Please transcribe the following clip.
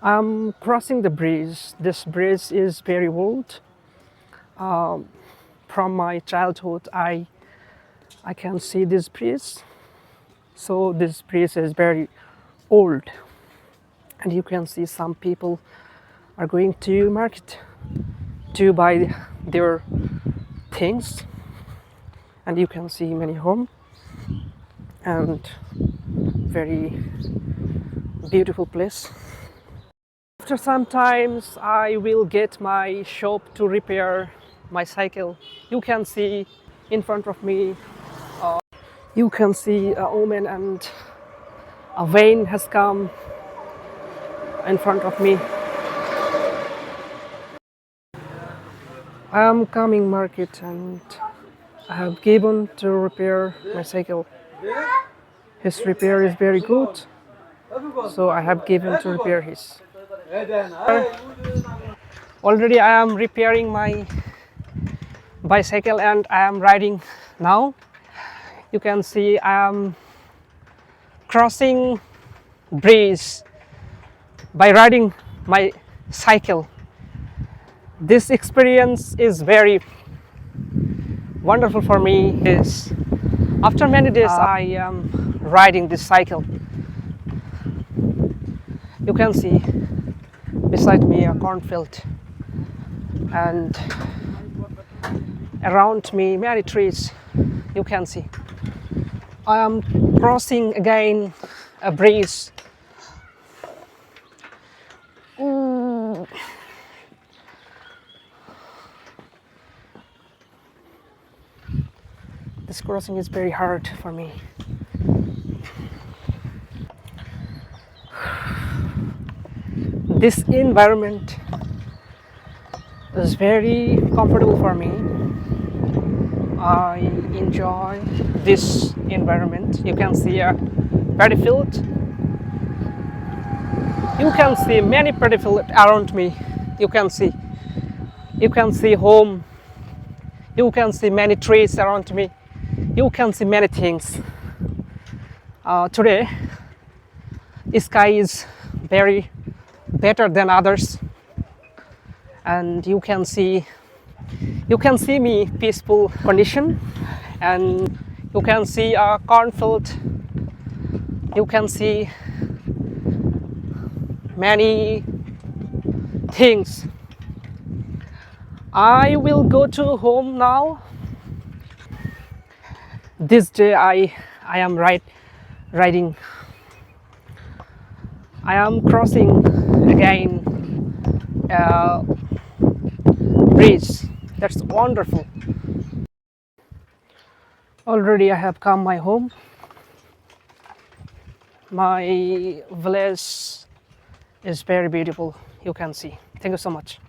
I'm crossing the bridge. This bridge is very old. From my childhood, I can see this bridge. So this bridge is very old, and you can see some people are going to market to buy their things, and you can see many home and very beautiful place. After some times, I will get my shop to repair my cycle. You can see in front of me, you can see a woman and a van has come in front of me. I am coming market and I have given to repair my cycle. His repair is very good, so I have given to repair his. Already I am repairing my bicycle and I am riding now. You can see I am crossing bridge by riding my cycle. This experience is very wonderful for me. Is after many days I am riding this cycle. You can see beside me a cornfield and around me many trees. You can see I am crossing again a bridge. This crossing is very hard for me. This environment is very comfortable for me. I enjoy this environment. You can see a paddy field. You can see many paddy fields around me. You can see home. You can see many trees around me. You can see many things. Today, the sky is very better than others, and you can see me peaceful condition, and you can see a cornfield. You can see many things. I will go to home now. This day I am riding. I am crossing again a bridge. That's wonderful. Already I have come my home. My village is very beautiful. You can see. Thank you so much.